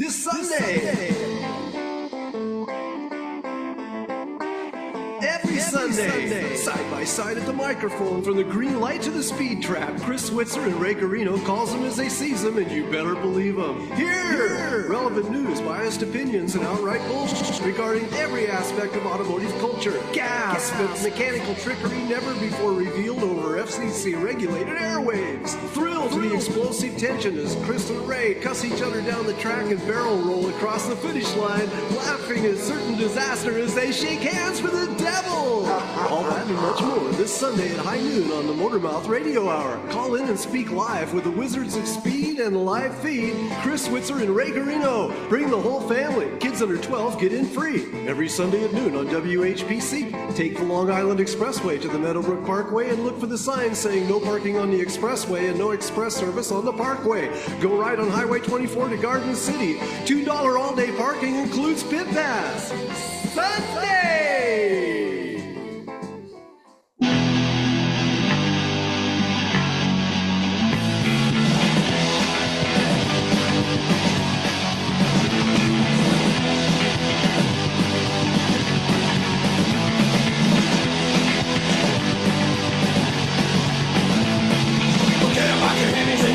This Sunday. Every Sunday. Side by side at the microphone, from the green light to the speed trap, Chris Switzer and Ray Carino calls them as they sees them, and you better believe them. Here! Relevant news, biased opinions, and outright bullshit regarding every aspect of automotive culture. Gasp at mechanical trickery never before revealed over FCC-regulated airwaves. Thrill to the explosive tension as Chris and Ray cuss each other down the track and barrel roll across the finish line, laughing at certain disaster as they shake hands with the devil. All that and much more this Sunday at high noon on the Motormouth Radio Hour. Call in and speak live with the Wizards of Speed and live feed, Chris Switzer and Ray Carino. Bring the whole family. Kids under 12 get in free. Every Sunday at noon on WHPC. Take the Long Island Expressway to the Meadowbrook Parkway and look for the sign saying no parking on the expressway and no express service on the parkway. Go right on Highway 24 to Garden City. $2 all-day parking includes pit pass. Sunday!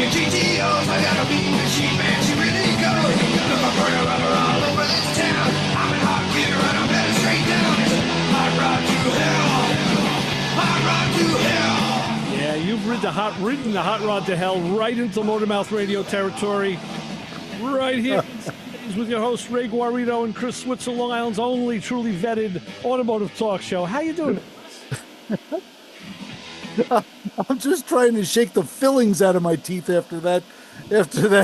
GTOs, I got a mean machine, man, she really goes. Look, I'm burning rubber all over this town. I'm in hot gear and I'm headed straight down. It's a hot rod to hell. Hot rod to hell. Yeah, you've ridden the hot rod to hell right into Motormouth Radio territory. Right here with your host, Ray Guarino and Chris Switzer, Long Island's only truly vetted automotive talk show. How you doing? I'm just trying to shake the fillings out of my teeth after that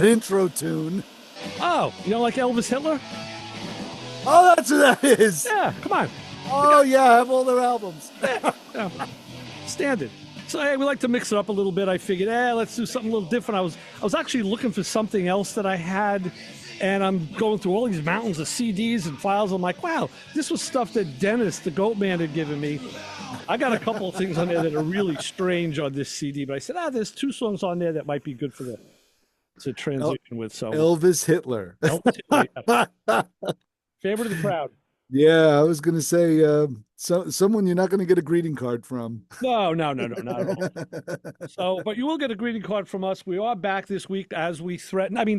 intro tune. Oh, you don't like Elvis Hitler? Oh, that's what that is. Yeah, come on. Oh, yeah, I have all their albums. Yeah. Standard. So hey, we like to mix it up a little bit. I figured, let's do something a little different. I was actually looking for something else that I had, and I'm going through all these mountains of CDs and files. I'm like, wow, this was stuff that Dennis, the Goat Man, had given me. I got a couple of things on there that are really strange on this CD, but I said, there's two songs on there that might be good for to transition with. So Elvis Hitler. Elvis Hitler, yeah. Favorite of the crowd. Yeah, I was going to say someone you're not going to get a greeting card from. No, not at all. So, but you will get a greeting card from us. We are back this week as we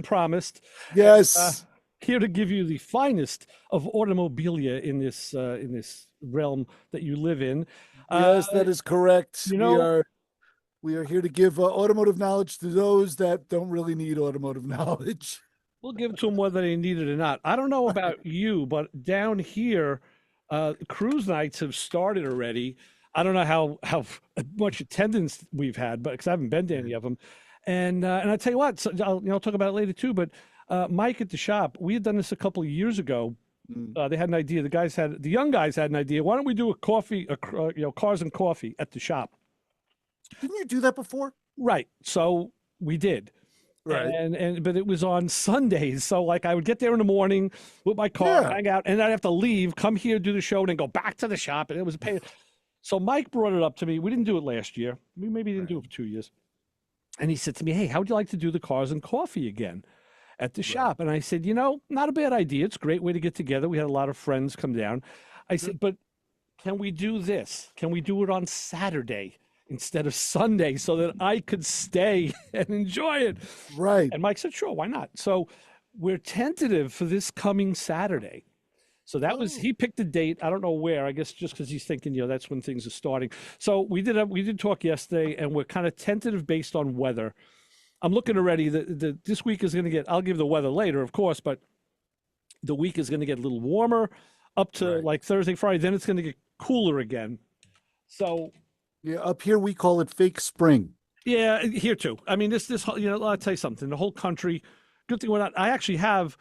promised. Yes. Here to give you the finest of automobilia in this realm that you live in. Yes, that is correct. You know, we are here to give automotive knowledge to those that don't really need automotive knowledge. We'll give it to them whether they need it or not. I don't know about you, but down here, cruise nights have started already. I don't know how much attendance we've had, but because I haven't been to any of them. And I tell you what, so I'll talk about it later too. But Mike at the shop, we had done this a couple of years ago. They had an idea. The young guys had an idea. Why don't we do a coffee, cars and coffee at the shop? Didn't you do that before? Right. So we did. Right. But it was on Sundays. So like I would get there in the morning with my car, hang out, and I'd have to leave, come here, do the show, and then go back to the shop. And it was a pain. So Mike brought it up to me. We didn't do it last year. We maybe didn't do it for 2 years. And he said to me, hey, how would you like to do the cars and coffee again at the shop? And I said, not a bad idea. It's a great way to get together. We had a lot of friends come down. I said, but can we do this? Can we do it on Saturday instead of Sunday so that I could stay and enjoy it? Right. And Mike said, sure, why not? So we're tentative for this coming Saturday. So that was, he picked a date. I don't know where, I guess just because he's thinking, that's when things are starting. So we did talk yesterday, and we're kind of tentative based on weather. I'm looking already, this week is going to get, I'll give the weather later, of course, but the week is going to get a little warmer up to like Thursday, Friday. Then it's going to get cooler again. So yeah, up here we call it fake spring. Yeah, here too. I mean, this I'll tell you something. The whole country, good thing we're not. I actually have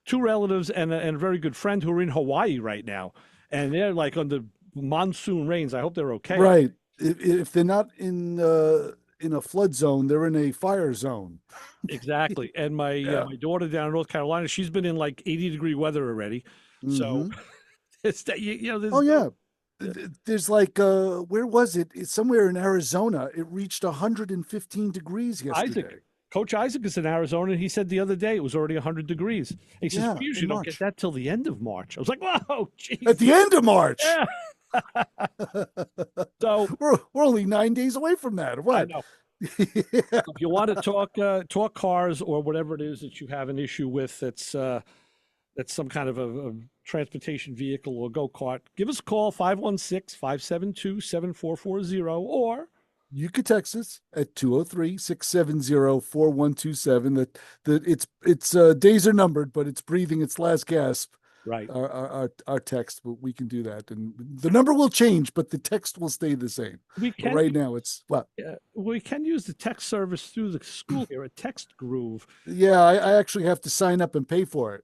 two relatives, and a very good friend who are in Hawaii right now, and they're like on the monsoon rains. I hope they're okay. Right. If they're not in a flood zone, they're in a fire zone. Exactly. And my daughter down in North Carolina, she's been in like 80-degree weather already. So it's that there's like where was it? It's somewhere in Arizona. It reached 115 degrees yesterday. Isaac. Coach Isaac is in Arizona, and he said the other day it was already 100 degrees. He says, we usually don't get that till the end of March. I was like, whoa, geez. At the end of March. Yeah. So we're only 9 days away from that. Or what? I know. If you want to talk cars or whatever it is that you have an issue with, that's some kind of a transportation vehicle or go-kart, give us a call, 516-572-7440, or you could text us at 203-670-4127. It's days are numbered, but it's breathing its last gasp. Right. Our text, but we can do that, and the number will change, but the text will stay the same. Right now, it's what we can use the text service through the school here at Text Groove. Yeah, I actually have to sign up and pay for it.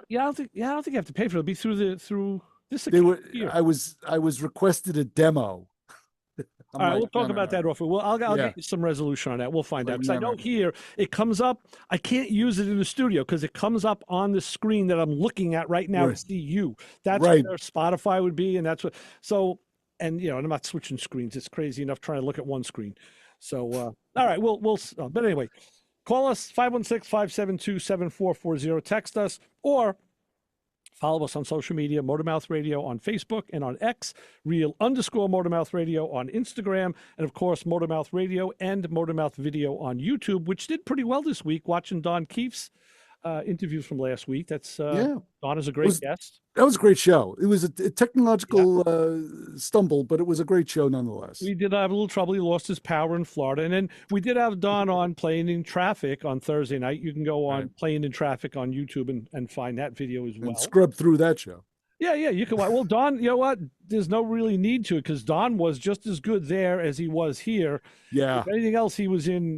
Yeah, I don't think you have to pay for it. It'll be through this account. Here. I was requested a demo. All right, we'll talk about that off. I'll get you some resolution on that. We'll find out. Because I know here it comes up. I can't use it in the studio because it comes up on the screen that I'm looking at right now to see you. That's where Spotify would be, and that's what. So, and I'm not switching screens. It's crazy enough trying to look at one screen. So, all right, we'll. But anyway, call us 516-572-7440. Text us or follow us on social media, Motormouth Radio on Facebook and on X, _Motormouth Radio on Instagram, and of course, Motormouth Radio and Motormouth Video on YouTube, which did pretty well this week, watching Don Keefe's interviews from last week. That's Don is a great guest. That was a great show. It was a technological stumble, but it was a great show nonetheless. We did have a little trouble. He lost his power in Florida. And then we did have Don on Playing in Traffic on Thursday night. You can go on Playing in Traffic on YouTube and find that video as well. And scrub through that show. Yeah, you can watch. Well, Don, you know what? There's no really need to it because Don was just as good there as he was here. Yeah. If anything else, he was in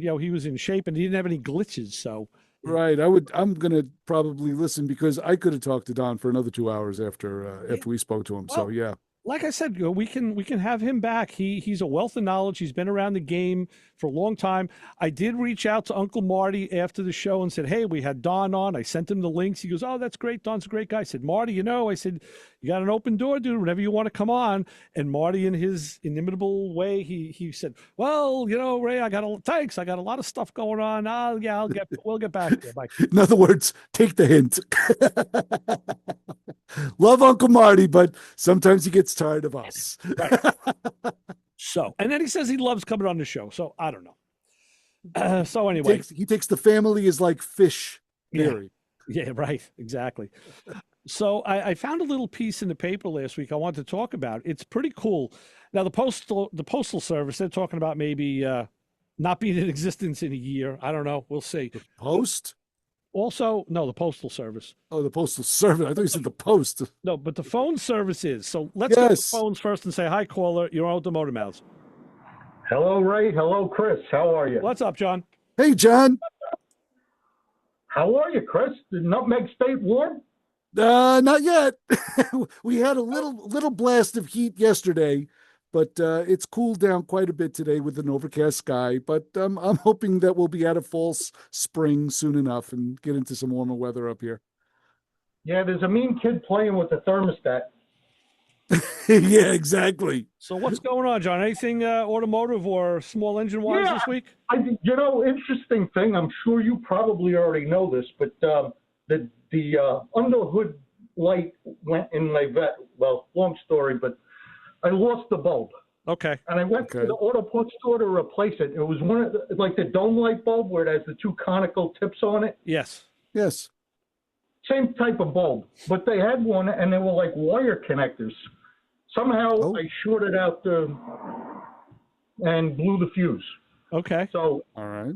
shape and he didn't have any glitches. So. Right. I'm going to probably listen because I could have talked to Don for another 2 hours after we spoke to him. Well, so, yeah. Like I said, we can have him back. He's a wealth of knowledge. He's been around the game for a long time. I did reach out to Uncle Marty after the show and said, hey, we had Don on. I sent him the links. He goes, oh, that's great. Don's a great guy. I said, Marty, I said, you got an open door, dude, whenever you want to come on. And Marty, in his inimitable way, he said, well, Ray, I got a lot of stuff going on. We'll get back to you. Bye. In other words, take the hint. Love Uncle Marty, but sometimes he gets tired of us. Right. So, and then he says he loves coming on the show. So I don't know. So anyway, he takes the family as like fish theory. Yeah, right. Exactly. So I found a little piece in the paper last week I wanted to talk about. It's pretty cool. Now the postal service, they're talking about maybe not being in existence in a year. I don't know. We'll see. The post? Also, no, the postal service. Oh, the postal service. I thought you said the post. No, but the phone service is. So let's go to the phones first and say, hi, caller. You're on with the Motor Mouths. Hello, Ray. Hello, Chris. How are you? What's up, John? Hey, John. How are you, Chris? Did Nutmeg State warm? Not yet. We had a little blast of heat yesterday, but it's cooled down quite a bit today with an overcast sky. But I'm hoping that we'll be out of false spring soon enough and get into some warmer weather up here. Yeah, there's a mean kid playing with the thermostat. Yeah, exactly. So what's going on, John? Anything automotive or small engine wise this week? Interesting thing. I'm sure you probably already know this, but the underhood light went in my vet. Well, long story, but I lost the bulb. Okay. And I went to the auto parts store to replace it. It was one of the dome light bulb where it has the two conical tips on it. Yes. Same type of bulb, but they had one and they were like wire connectors. Somehow I shorted out and blew the fuse. Okay. So all right.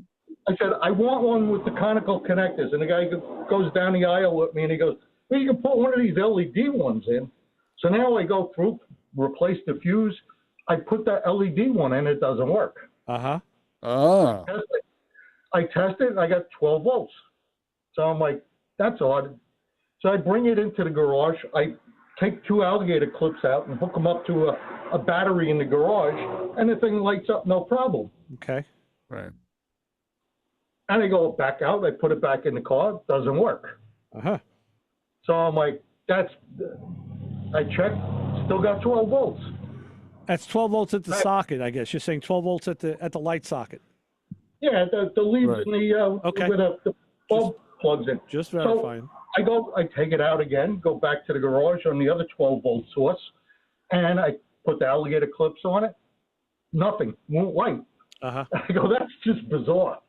I said, I want one with the conical connectors. And the guy goes down the aisle with me and he goes, well, you can put one of these LED ones in. So now I go through, replace the fuse. I put that LED one in, it doesn't work. Uh-huh. Oh. I tested it, I got 12 volts. So I'm like, that's odd. So I bring it into the garage. I take two alligator clips out and hook them up to a battery in the garage, and the thing lights up no problem. Okay. Right. And I go back out, I put it back in the car, it doesn't work. Uh-huh. So I'm like, I checked, still got 12 volts. That's 12 volts at the socket, I guess. You're saying 12 volts at the light socket. Yeah, the leads Right. in the Okay. where the bulb plugs in. Just So verifying. I take it out again, go back to the garage on the other 12-volt source, and I put the alligator clips on it. Nothing, won't light. Uh-huh. I go, that's just bizarre.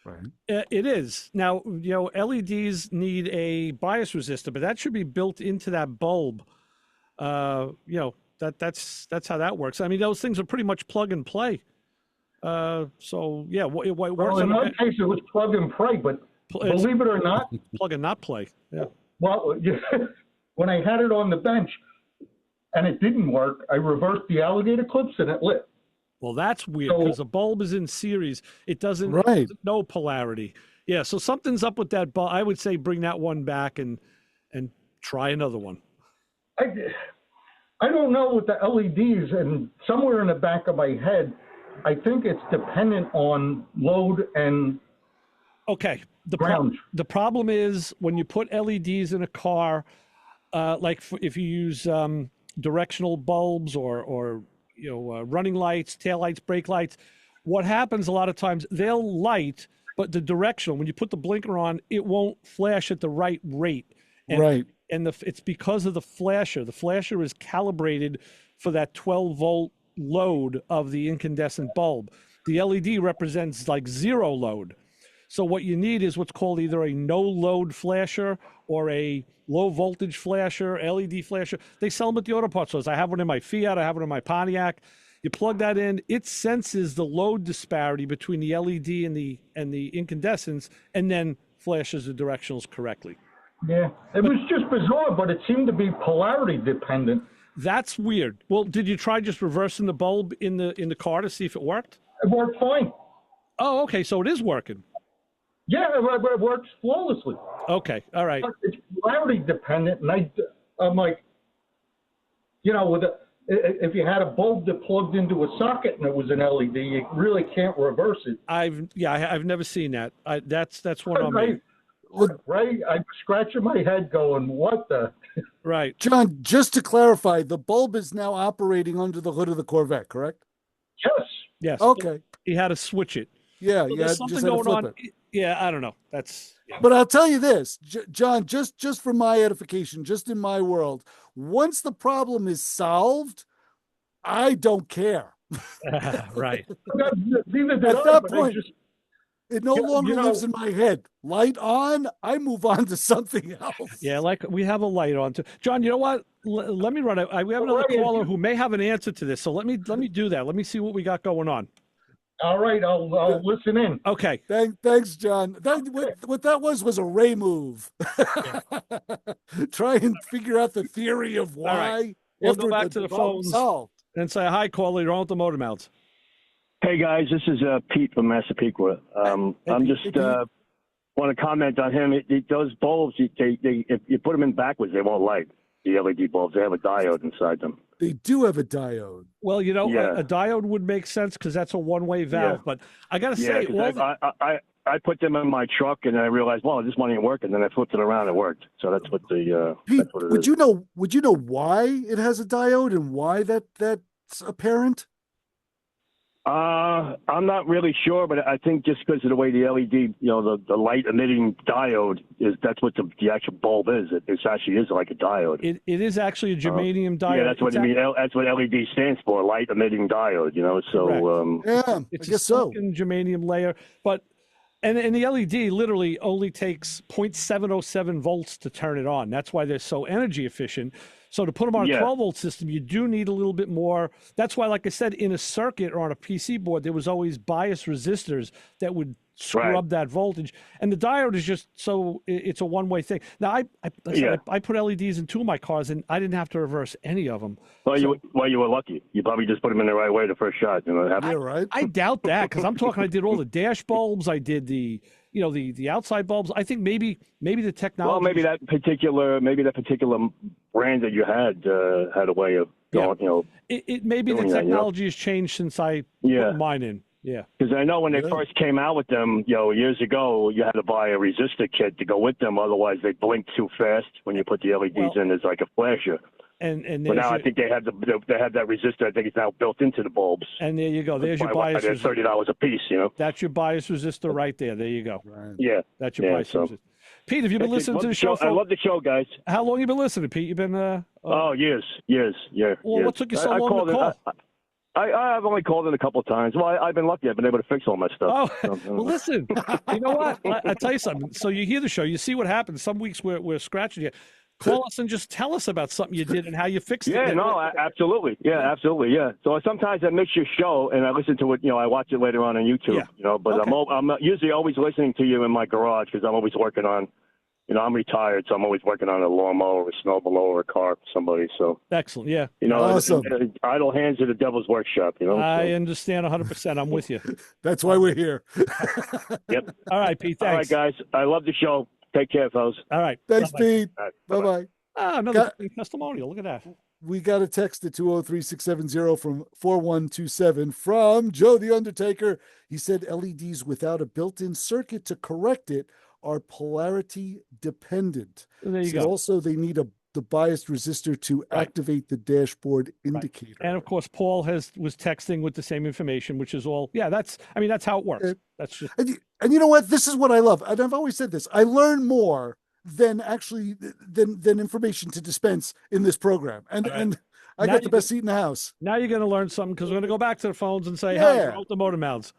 Right. It is. Now, LEDs need a bias resistor, but that should be built into that bulb. That's how that works. I mean, those things are pretty much plug and play. So yeah, it works Well, in my case, it was plug and play, but it's believe it or not, plug and not play. Yeah. well, when I had it on the bench and it didn't work, I reversed the alligator clips and it lit. Well, that's weird So- because the bulb is in series. It doesn't Right. no polarity. Yeah, so something's up with that bulb. I would say bring that one back and try another one. I don't know with the LEDs, and somewhere in the back of my head, I think it's dependent on load and Okay. ground. The problem is when you put LEDs in a car, if you use directional bulbs or running lights, tail lights, brake lights, what happens a lot of times, they'll light, but the directional, when you put the blinker on, it won't flash at the right rate. Right. And it's because of the flasher. The flasher is calibrated for that 12-volt load of the incandescent bulb. The LED represents like zero load. So what you need is what's called either a no-load flasher or a low-voltage flasher, LED flasher. They sell them at the auto parts stores. I have one in my Fiat. I have one in my Pontiac. You plug that in. It senses the load disparity between the LED and the incandescents, and then flashes the directionals correctly. Yeah, it was just bizarre, but it seemed to be polarity dependent. That's weird. Well, did you try just reversing the bulb in the car to see if it worked? It worked fine. Oh, okay. So it is working. Yeah, it works flawlessly. Okay. All right. But it's polarity dependent, and I'm like, if you had a bulb that plugged into a socket and it was an LED, you really can't reverse it. I've never seen that. That's one on me. Right? I'm scratching my head going, what the? Right. John, just to clarify, the bulb is now operating under the hood of the Corvette, correct? Yes. Yes. Okay. He had to switch it. Yeah, So yeah. there's Just something had to going flip on. it. Yeah, I don't know. But I'll tell you this, John, just for my edification, just in my world, once the problem is solved, I don't care. Right. Neither did At I, that but point, it no Yeah, longer lives in my head. Light on, I move on to something else. Yeah, like we have a light on too. John, you know what? Let me run it. We have another Ryan, caller who may have an answer to this. So let me do that. Let me see what we got going on. all right, I'll listen in. Okay. Thanks, John. What that was a Ray move. Try and figure out the theory of why. right. We'll go back to the problem's phones. solved. And say hi, caller. You're on with the Motor Mouths. Hey guys, this is Pete from Massapequa. I'm just want to comment on him. Those bulbs, if you put them in backwards, they won't light. The LED bulbs, they have a diode inside them. They do have a diode. Well, Yeah. a diode would make sense because that's a one-way valve. Yeah. But I got to Yeah, say, 'cause I put them in my truck and I realized, well, this one ain't working. Then I flipped it around, it worked. So that's what Pete, that's what it would is. you know why it has a diode and why that's apparent? I'm not really sure, but I think just because of the way the LED, the light emitting diode that's what the actual bulb is. It actually is like a diode. it is actually a germanium diode. Yeah, that's what I mean. That's what LED stands for, light emitting diode. So Yeah, It's I a guess so. silicon germanium layer, but and the LED literally only takes 0.707 volts to turn it on. That's why they're so energy efficient. So to put them on a 12-volt system, you do need a little bit more. That's why, like I said, in a circuit or on a PC board, there was always bias resistors that would scrub that voltage. And the diode is just so it's a one-way thing. Now, I put LEDs in two of my cars, and I didn't have to reverse any of them. Well, you were lucky. You probably just put them in the right way the first shot. Yeah, right. I doubt that because I'm talking. I did all the dash bulbs. I did the outside bulbs. I think maybe the technology. Well, maybe that particular brand that you had a way of going. It maybe the technology has changed since I put mine in. Yeah. Because I know when they first came out with them, years ago, you had to buy a resistor kit to go with them. Otherwise, they blink too fast when you put the LEDs in as like a flasher. And But now I think they have that resistor. I think it's now built into the bulbs. And there you go. There's your bias resistor. $30 a piece, That's your bias resistor right there. There you go. Right. Yeah. That's your bias resistor. Pete, have you been listening to the show? I love the show, guys. How long have you been listening, Pete? You've been years. Well, what took you so long to call? I've only called in a couple of times. Well, I've been lucky. I've been able to fix all my stuff. Oh, well, listen. You know what? I tell you something. So you hear the show, you see what happens. Some weeks we're scratching you. Call us and just tell us about something you did and how you fixed it. Yeah, no, absolutely. Yeah, absolutely. Yeah. So sometimes I miss your show and I listen to it. I watch it later on YouTube. Yeah. But okay. I'm usually always listening to you in my garage because I'm always working on. I'm retired, so I'm always working on a lawnmower or a snow blower or a car for somebody. So excellent. Yeah. Awesome. Idle hands are the devil's workshop. I understand 100%. I'm with you. That's why we're here. Yep. All right, Pete. Thanks. All right, guys. I love the show. Take care, fellas. All right. Thanks, Bye-bye. Pete. Right, Bye-bye. Another testimonial. Look at that. We got a text at 203-670 from 4127 from Joe the Undertaker. He said LEDs without a built-in circuit to correct it are polarity dependent. There you go. Also, they need the biased resistor to activate the dashboard indicator. And of course, Paul was texting with the same information, which is all. Yeah, that's how it works. That's just. And you know what? This is what I love. And I've always said this. I learn more than information to dispense in this program. And I got the best seat in the house. Now you're going to learn something because we're going to go back to the phones and say, Yeah. "Hey, the motor mounts."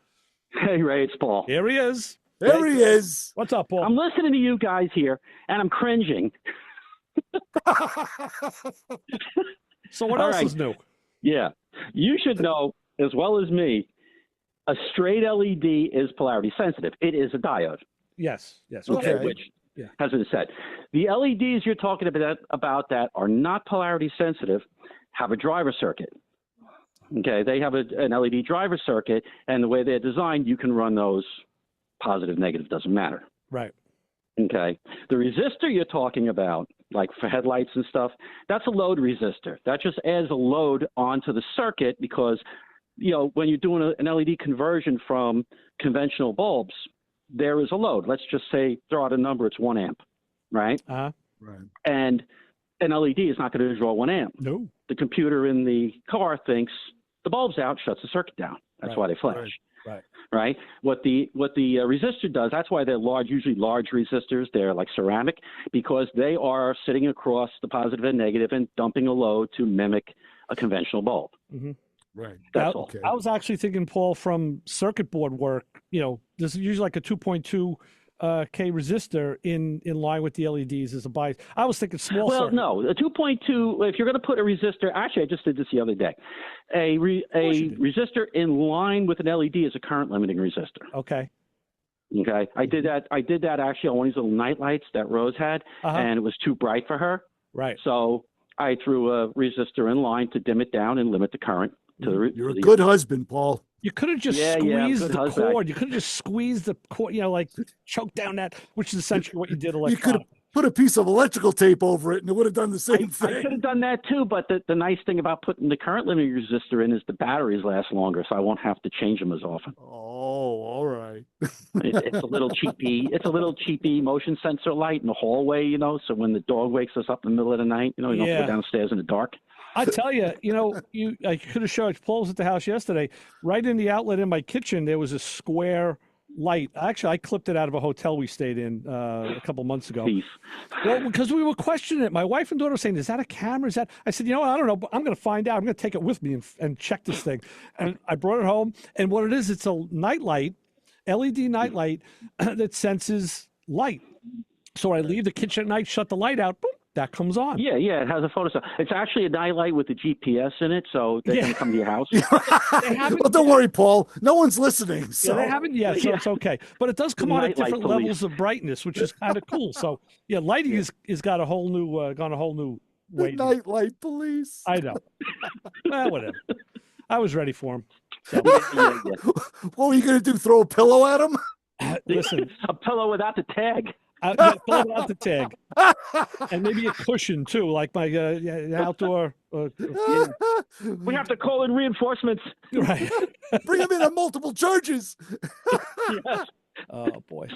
Hey, Ray, it's Paul. Here he is. There he is. What's up, Paul? I'm listening to you guys here, and I'm cringing. So what else is new? Yeah. You should know, as well as me, a straight LED is polarity sensitive. It is a diode. Yes. Okay. Which has been said. The LEDs you're talking about that are not polarity sensitive have a driver circuit. Okay, they have an LED driver circuit, and the way they're designed, you can run those positive, negative, doesn't matter. Right. Okay. The resistor you're talking about, like for headlights and stuff, that's a load resistor. That just adds a load onto the circuit because, when you're doing an LED conversion from conventional bulbs, there is a load. Let's just say, throw out a number, it's 1 amp, right? Uh-huh. Right. And an LED is not going to draw 1 amp. No. The computer in the car thinks the bulb's out, shuts the circuit down. That's why they flash. Right. What the resistor does, that's why they're large, usually large resistors. They're like ceramic because they are sitting across the positive and negative and dumping a load to mimic a conventional bulb. Mm-hmm. Right. That's all. Okay. I was actually thinking, Paul, from circuit board work, this is usually like a 2.2 K resistor in line with the LEDs as a bias. I was thinking small. Well, circuit. no, a 2.2. If you're going to put a resistor, actually, I just did this the other day. A resistor in line with an LED is a current limiting resistor. Okay. Okay. I did that actually on one of these little night lights that Rose had, and it was too bright for her. Right. So I threw a resistor in line to dim it down and limit the current to the. You're a good husband, Paul. You could have just squeezed the husband. cord. You could have just squeezed the cord, like choke down that, which is essentially what you did You could have put a piece of electrical tape over it and it would have done the same thing. I could have done that too, but the nice thing about putting the current limiting resistor in is the batteries last longer, so I won't have to change them as often. Oh, all right. It's a little cheapy motion sensor light in the hallway, so when the dog wakes us up in the middle of the night, you don't have to go downstairs in the dark. I tell you, I could have showed Paul was at the house yesterday. Right in the outlet in my kitchen, there was a square light. Actually, I clipped it out of a hotel we stayed in a couple months ago. Thief. Well, because we were questioning it. My wife and daughter were saying, "Is that a camera? Is that?" I said, "You know what? I don't know, but I'm going to find out. I'm going to take it with me and check this thing." And I brought it home. And what it is, it's a night light, LED night light that senses light. So I leave the kitchen at night, shut the light out. Boom. That comes on. Yeah, it has a photo cell. It's actually a nightlight with a GPS in it, so they can come to your house. Well, don't worry, Paul. No one's listening. So. They haven't yet, so it's okay. But it does come on at different levels of brightness, which is kind of cool. So, lighting is got a whole new way. The nightlight police. I know. Well, whatever. I was ready for him. So. What were you going to do? Throw a pillow at him? Listen, a pillow without the tag. Pull out the tag, and maybe a cushion too, like my outdoor. We have to call in reinforcements. Right. Bring them in on multiple charges. Yes. Oh boy.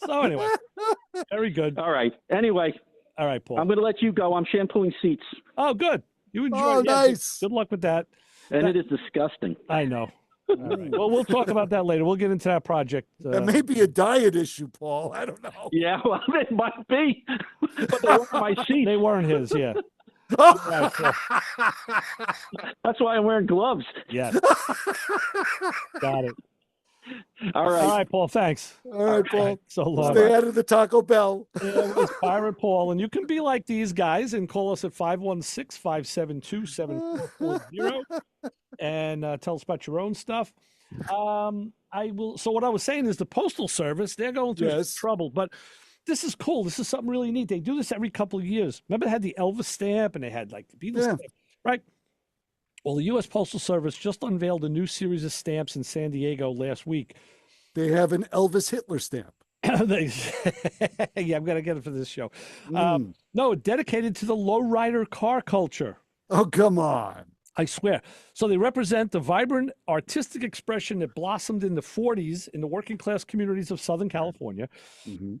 So anyway, very good. All right. Anyway, All right, Paul. I'm going to let you go. I'm shampooing seats. Oh, good. You enjoy. Oh, nice. Good luck with that. And it is disgusting. I know. All right. Well, we'll talk about that later. We'll get into that project. That may be a diet issue, Paul. I don't know. Yeah, well, it might be. But they weren't my seats. They weren't his, yeah. Oh. That's why I'm wearing gloves. Yeah. Got it. All right. All right, Paul. Thanks. All right, Paul. So long. Stay out of the Taco Bell. It's Pirate Paul, and you can be like these guys and call us at 516-572-7440 and tell us about your own stuff. I will. So what I was saying is the Postal Service, they're going through some trouble, but this is cool. This is something really neat. They do this every couple of years. Remember they had the Elvis stamp and they had like the Beatles stamp, right? Well, the U.S. Postal Service just unveiled a new series of stamps in San Diego last week. They have an Elvis Hitler stamp. Yeah, I'm going to get it for this show. No, dedicated to the lowrider car culture. Oh, come on. I swear. So they represent the vibrant artistic expression that blossomed in the 40s in the working class communities of Southern California,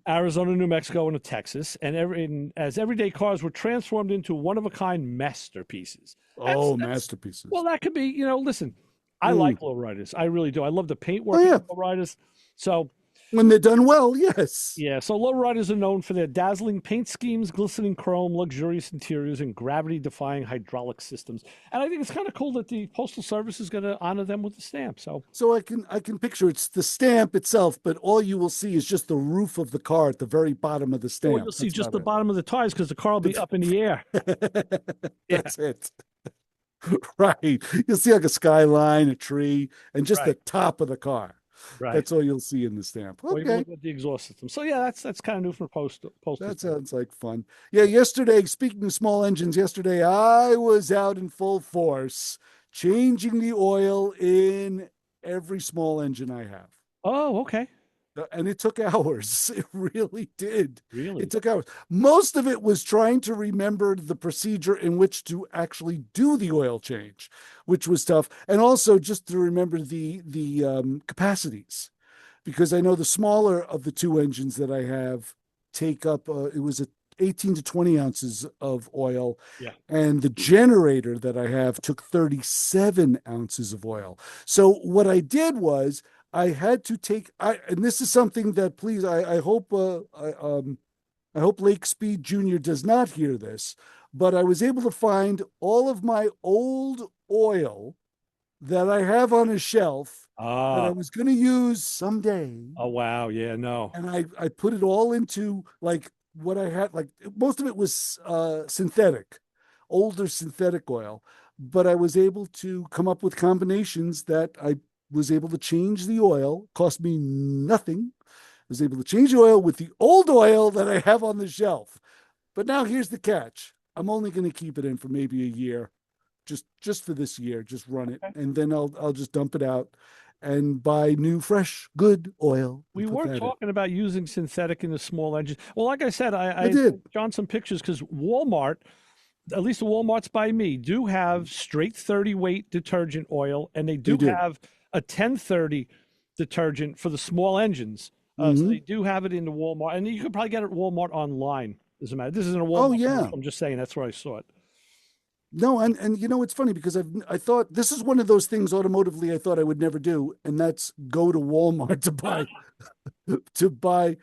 Arizona, New Mexico, and Texas. And as everyday cars were transformed into one-of-a-kind masterpieces. Masterpieces. Well, that could be, listen, I like lowriders. I really do. I love the paintwork of lowriders. So when they're done well, yes. Yeah, so lowriders are known for their dazzling paint schemes, glistening chrome, luxurious interiors, and gravity-defying hydraulic systems. And I think it's kind of cool that the Postal Service is going to honor them with the stamp. So I can picture it's the stamp itself, but all you will see is just the roof of the car at the very bottom of the stamp. You'll see just the bottom of the tires because the car will be up in the air. That's it. Right. You'll see like a skyline, a tree, and just the top of the car. Right. That's all you'll see in the stamp. Okay. With the exhaust system. So yeah, that's kind of new for Postal. That sounds like fun. Yeah, yesterday, speaking of small engines, yesterday I was out in full force changing the oil in every small engine I have. Oh, okay. And it took hours. It really did. Really? It took hours. Most of it was trying to remember the procedure in which to actually do the oil change, which was tough. And also just to remember the capacities, because I know the smaller of the two engines that I have take up, it was 18 to 20 ounces of oil. Yeah. And the generator that I have took 37 ounces of oil. So what I did was, I had to take, and this is something that please, I hope Lake Speed Jr. does not hear this, but I was able to find all of my old oil that I have on a shelf that I was going to use someday. Oh, wow. Yeah, no. And I put it all into like what I had, like most of it was synthetic, older synthetic oil, but I was able to come up with combinations that I was able to change the oil, cost me nothing. Was able to change the oil with the old oil that I have on the shelf. But now here's the catch. I'm only going to keep it in for maybe a year, just for this year, just run it. And then I'll just dump it out and buy new, fresh, good oil. We were talking about using synthetic in the small engines. Well, like I said, I did John some pictures because Walmart, at least the Walmarts by me, do have straight 30 weight detergent oil, and they do have a 1030 detergent for the small engines. So they do have it in the Walmart, and you could probably get it at Walmart online. Doesn't matter. This isn't a Walmart. Oh, yeah. I'm just saying that's where I saw it. No, and it's funny because I thought this is one of those things automotively I thought I would never do, and that's go to Walmart to buy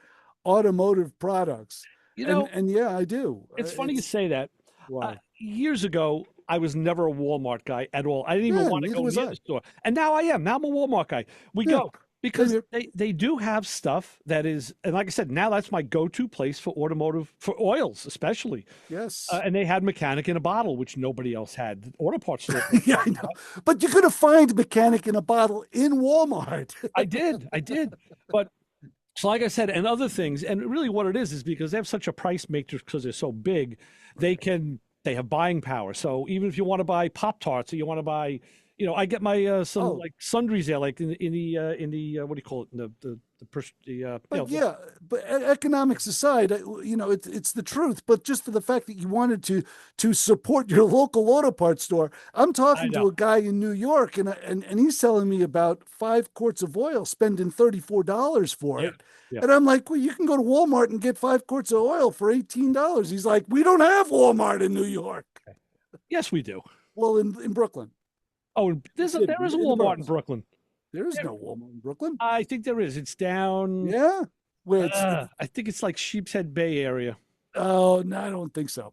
automotive products. And yeah, I do. It's funny you say that. Wow. Years ago, I was never a Walmart guy at all. I didn't even want to go near the store. And now I am. Now I'm a Walmart guy. We go because they do have stuff that is, and like I said, now that's my go-to place for automotive, for oils especially. Yes. And they had mechanic in a bottle, which nobody else had. The auto parts store. Yeah, I know. But you could have found mechanic in a bottle in Walmart. I did. But so like I said, and other things, and really what it is because they have such a price matrix because they're so big, they have buying power. So even if you want to buy Pop-Tarts or you want to buy, I get my like sundries there, like in the what do you call it? But economics aside, it's the truth. But just for the fact that you wanted to support your local auto parts store, I'm talking to a guy in New York, and he's telling me about 5 quarts of oil, spending $34 for it. Yeah. And I'm like, well, you can go to Walmart and get 5 quarts of oil for $18. He's like, we don't have Walmart in New York. Yes, we do. Well, in Brooklyn. Oh, there is a in the Walmart in Bronx. Brooklyn. There is no Walmart in Brooklyn. I think there is. It's down. Yeah. Where I think it's like Sheepshead Bay area. oh, no, I don't think so.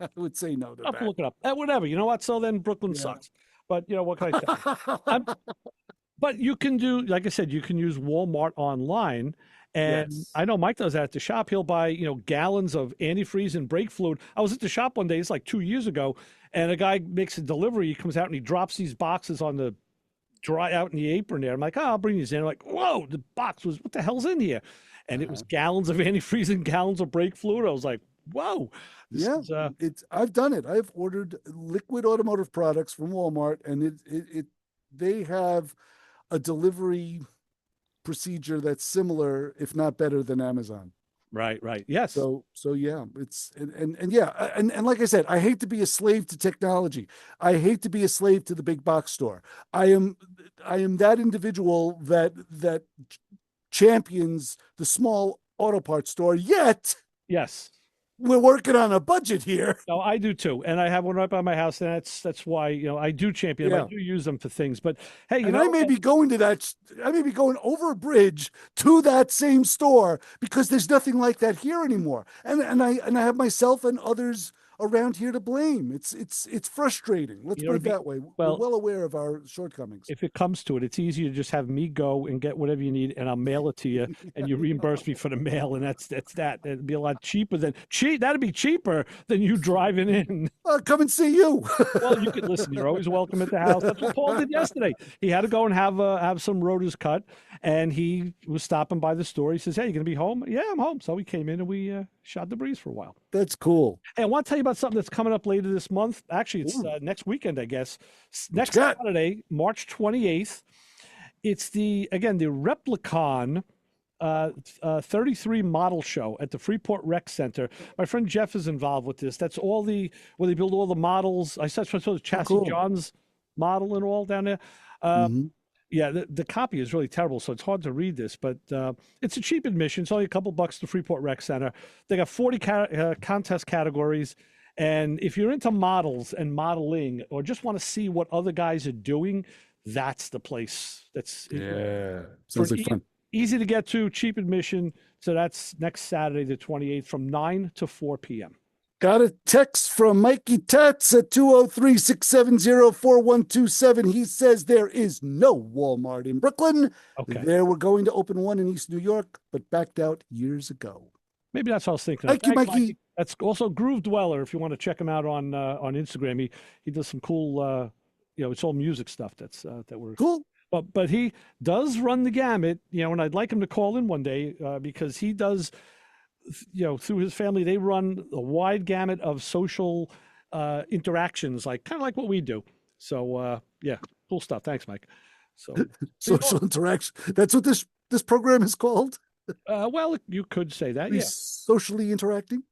I would say no to I'll have to that. look it up. Whatever. You know what? So then Brooklyn sucks. But you know what can I say? But you can do, like I said, you can use Walmart online. And Yes. I know Mike does that at the shop. He'll buy, gallons of antifreeze and brake fluid. I was at the shop one day, it's like 2 years ago, and a guy makes a delivery. He comes out and he drops these boxes on the dry out in the apron there. I'm like, oh, I'll bring these in. I'm like, whoa, the box was, what the hell's in here? And it was gallons of antifreeze and gallons of brake fluid. I was like, whoa. I've done it. I've ordered liquid automotive products from Walmart, and they have a delivery procedure that's similar, if not better, than Amazon. Right. Yes. So yeah, it's and yeah, and like I said, I hate to be a slave to technology. I hate to be a slave to the big box store. I am that individual that champions the small auto parts store. Yet, yes, we're working on a budget here. No, I do too, and I have one right by my house, and that's why I do champion them. I do use them for things. But hey, I may be going to that. I may be going over a bridge to that same store because there's nothing like that here anymore. And I have myself and others around here to blame. It's frustrating. Let's put it that way. We're well aware of our shortcomings. If it comes to it, it's easier to just have me go and get whatever you need, and I'll mail it to you, and you reimburse me for the mail, and that's that. It'd be a lot cheaper than That'd be cheaper than you driving in. Come and see you. Well, you can listen. You're always welcome at the house. That's what Paul did yesterday. He had to go and have some rotors cut, and he was stopping by the store. He says, "Hey, you gonna be home?" "Yeah, I'm home." So we came in and we shot the breeze for a while. That's cool. Hey, I want to tell you about something that's coming up later this month. Actually, it's next weekend, I guess. Next Saturday, March 28th. It's the Replicon 33 model show at the Freeport Rec Center. My friend Jeff is involved with this. That's all where they build all the models. I saw Chassis John's model and all down there. Yeah, the copy is really terrible, so it's hard to read this, but it's a cheap admission. It's only a couple bucks to Freeport Rec Center. They got 40 contest categories, and if you're into models and modeling or just want to see what other guys are doing, that's the place. Sounds like fun. Easy to get to, cheap admission. So that's next Saturday, the 28th, from 9 to 4 p.m. Got a text from Mikey Tats at 203-670-4127. He says there is no Walmart in Brooklyn. Okay. There we're going to open one in East New York, but backed out years ago. Maybe that's what I was thinking. Thank you, Mikey. That's also Groove Dweller. If you want to check him out on Instagram, he does some cool, it's all music stuff that we're cool. But he does run the gamut, and I'd like him to call in one day because he does. Through his family, they run a wide gamut of social interactions, kind of like what we do. So, cool stuff. Thanks, Mike. So, social interaction. That's what this program is called. Well, you could say that. Yeah, socially interacting.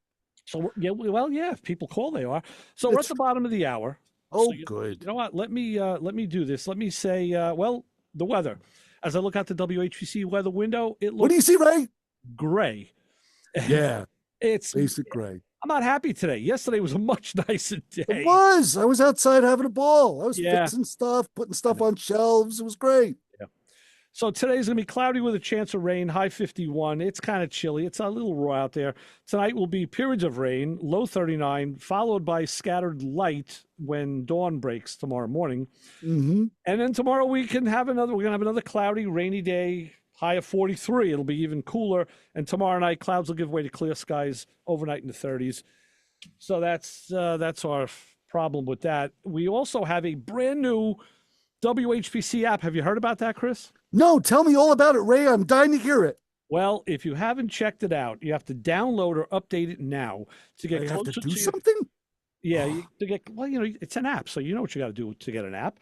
So, if people call, they are. So we're at the bottom of the hour. Oh, so good. You know what? Let me do this. Let me say, the weather. As I look out the WHPC weather window, it looks. What do you see, Ray? Gray. Yeah, it's basic gray. I'm not happy today. Yesterday was a much nicer day. It was. I was outside having a ball. I was fixing stuff, putting stuff on shelves. It was great. Yeah. So today's going to be cloudy with a chance of rain, high 51. It's kind of chilly. It's a little raw out there. Tonight will be periods of rain, low 39, followed by scattered light when dawn breaks tomorrow morning. Mm-hmm. And then tomorrow we're going to have another cloudy, rainy day, high of 43. It'll be even cooler. And tomorrow night, clouds will give way to clear skies overnight in the 30s. So that's our problem with that. We also have a brand new WHPC app. Have you heard about that, Chris? No, tell me all about it, Ray. I'm dying to hear it. Well, if you haven't checked it out, you have to download or update it now to get closer have to do something. It's an app, so you know what you got to do to get an app.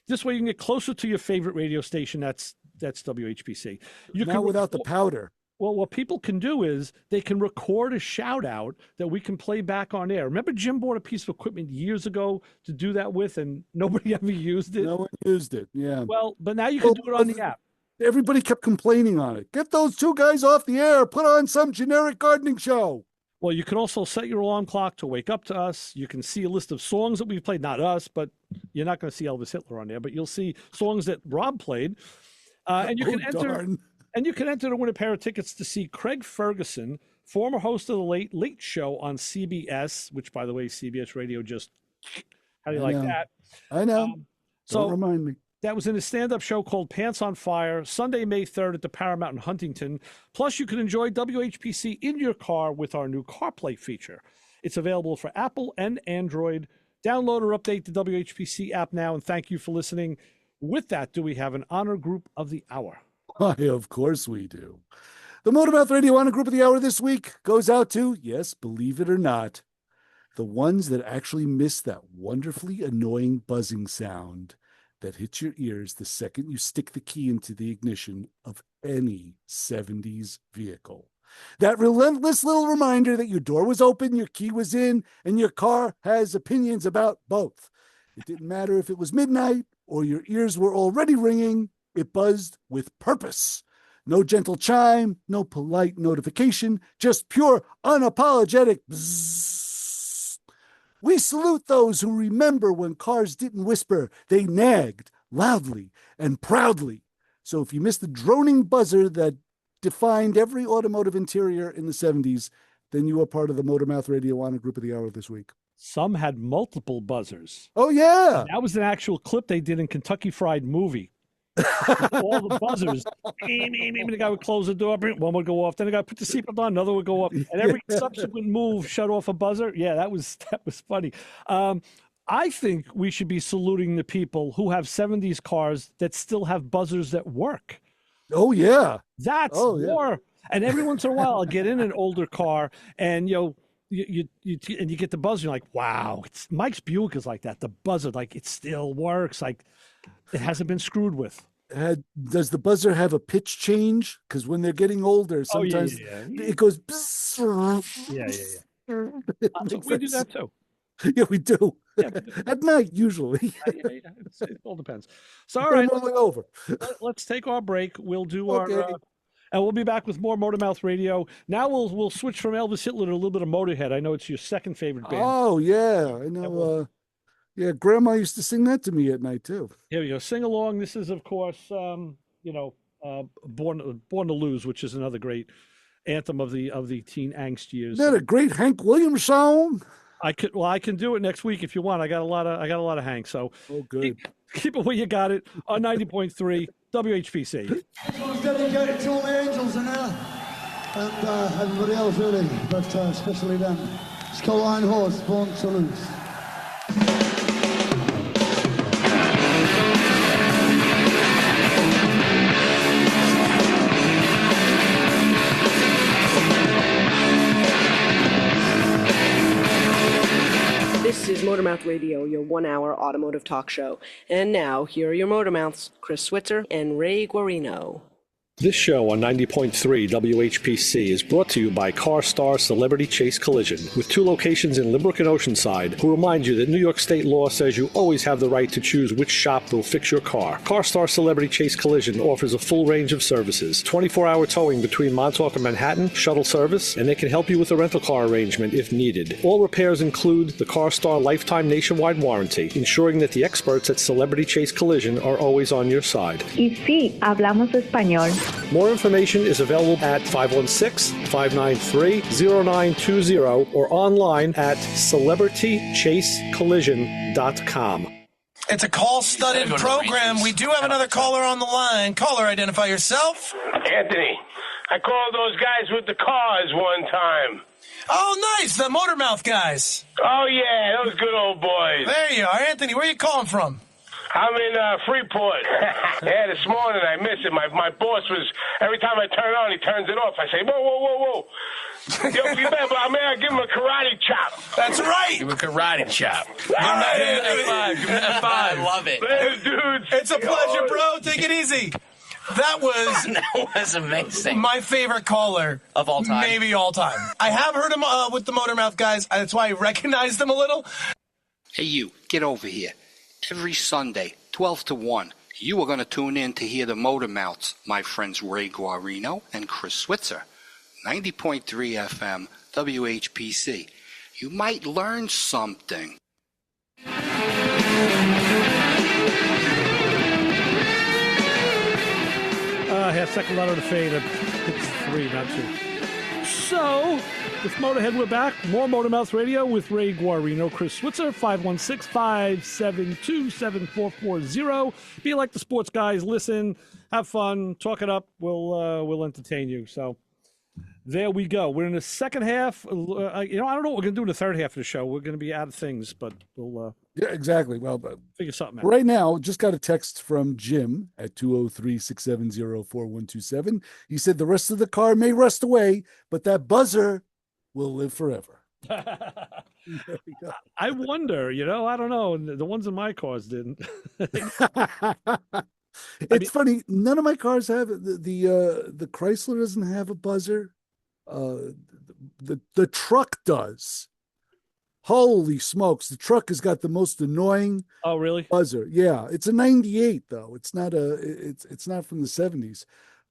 This way, you can get closer to your favorite radio station. That's WHPC. Without the powder. Well, what people can do is they can record a shout out that we can play back on air. Remember Jim bought a piece of equipment years ago to do that with, and nobody ever used it? No one used it, yeah. Well, but now you can do it on the app. Everybody kept complaining on it. Get those two guys off the air. Put on some generic gardening show. Well, you can also set your alarm clock to wake up to us. You can see a list of songs that we've played. Not us, but you're not going to see Elvis Hitler on there. But you'll see songs that Rob played, and you can enter. Darn. And you can enter to win a pair of tickets to see Craig Ferguson, former host of the Late Late Show on CBS. Which, by the way, CBS Radio just. How do you like that? I know. So Don't remind me. That was in a stand-up show called Pants on Fire, Sunday, May 3rd at the Paramount in Huntington. Plus, you can enjoy WHPC in your car with our new CarPlay feature. It's available for Apple and Android. Download or update the WHPC app now, and thank you for listening. With that, do we have an honor group of the hour? Why, of course we do. The Motormouth Radio Honor Group of the Hour this week goes out to, yes, believe it or not, the ones that actually miss that wonderfully annoying buzzing sound that hits your ears the second you stick the key into the ignition of any 70s vehicle. That relentless little reminder that your door was open, your key was in, and your car has opinions about both. It didn't matter if it was midnight or your ears were already ringing, it buzzed with purpose. No gentle chime, no polite notification, just pure, unapologetic bzzz. We salute those who remember when cars didn't whisper, they nagged loudly and proudly. So if you missed the droning buzzer that defined every automotive interior in the 70s, then you are part of the Motormouth Radio Honor Group of the Hour this week. Some had multiple buzzers. Oh, yeah. That was an actual clip they did in Kentucky Fried Movie. All the buzzers. The guy would close the door, one would go off, then the guy would put the seatbelt on, another would go off, and every subsequent move shut off a buzzer. Yeah, that was funny. I think we should be saluting the people who have 70s cars that still have buzzers that work. Oh, yeah. That's more. And every once in a while, I'll get in an older car, and you get the buzzer. You're like, wow. Mike's Buick is like that. The buzzer, like it still works. Like it hasn't been screwed with. Does the buzzer have a pitch change? Because when they're getting older, sometimes it goes. Yeah. We do that too. Yeah, we do. Yeah, at night usually. It all depends. So all right, over. Let's take our break. We'll do our. And we'll be back with more Motormouth Radio. Now we'll switch from Elvis Hitler to a little bit of Motorhead. I know it's your second favorite band. Oh, yeah. I know. Yeah, Grandma used to sing that to me at night, too. Here we go. Sing along. This is, of course, Born to Lose, which is another great anthem of the teen angst years. Isn't that a great Hank Williams song? I can do it next week if you want. I got a lot of Hank. So good. Keep it where you got it on 90.3 WHPC. It's dedicated to all the angels in there and everybody else really, but especially them. It's called Iron Horse, Born to Lose. This is Motormouth Radio, your 1-hour automotive talk show. And now, here are your Motormouths, Chris Switzer and Ray Guarino. This show on 90.3 WHPC is brought to you by CarStar Celebrity Chase Collision, with 2 locations in Limbrook and Oceanside, who remind you that New York State law says you always have the right to choose which shop will fix your car. CarStar Celebrity Chase Collision offers a full range of services, 24-hour towing between Montauk and Manhattan, shuttle service, and they can help you with a rental car arrangement if needed. All repairs include the CarStar Lifetime Nationwide Warranty, ensuring that the experts at Celebrity Chase Collision are always on your side. Y sí, hablamos español. More information is available at 516-593-0920 or online at celebritychasecollision.com. It's a call-studded program. We do have another caller on the line. Caller, identify yourself. Anthony, I called those guys with the cars one time. Oh, nice. The Motormouth guys. Oh, yeah, those good old boys. There you are. Anthony, where are you calling from? I'm in Freeport. Yeah, this morning I missed it. My boss was, every time I turn it on, he turns it off. I say, whoa. Yo, you better, I give him a karate chop. That's right. Give him a karate chop. Give him an F5. I love it. Dude. It's a pleasure, bro. Take it easy. That was amazing. My favorite caller of all time. Maybe all time. I have heard him with the Motormouth guys. That's why I recognize them a little. Hey, you, get over here. Every Sunday, 12 to 1, You are going to tune in to hear the Motor Mouths, my friends Ray Guarino and Chris Switzer. 90.3 FM, WHPC. You might learn something. Half second letter to fade. It's 3, not 2. So, with Motorhead, we're back. More Motor Mouth Radio with Ray Guarino, Chris Switzer, 516-572-7440. Be like the sports guys. Listen, have fun, talk it up. We'll entertain you. So, there we go. We're in the second half. I don't know what we're going to do in the third half of the show. We're going to be out of things, but we'll yeah, exactly. Well, but figure something out. Right now, just got a text from Jim at 203-670-4127. He said the rest of the car may rust away, but that buzzer will live forever. I wonder, I don't know. The ones in my cars didn't. It's funny. None of my cars have it. The Chrysler doesn't have a buzzer. The truck does. Holy smokes! The truck has got the most annoying. Oh, really? Buzzer. Yeah, it's a '98 though. It's not it's not from the '70s,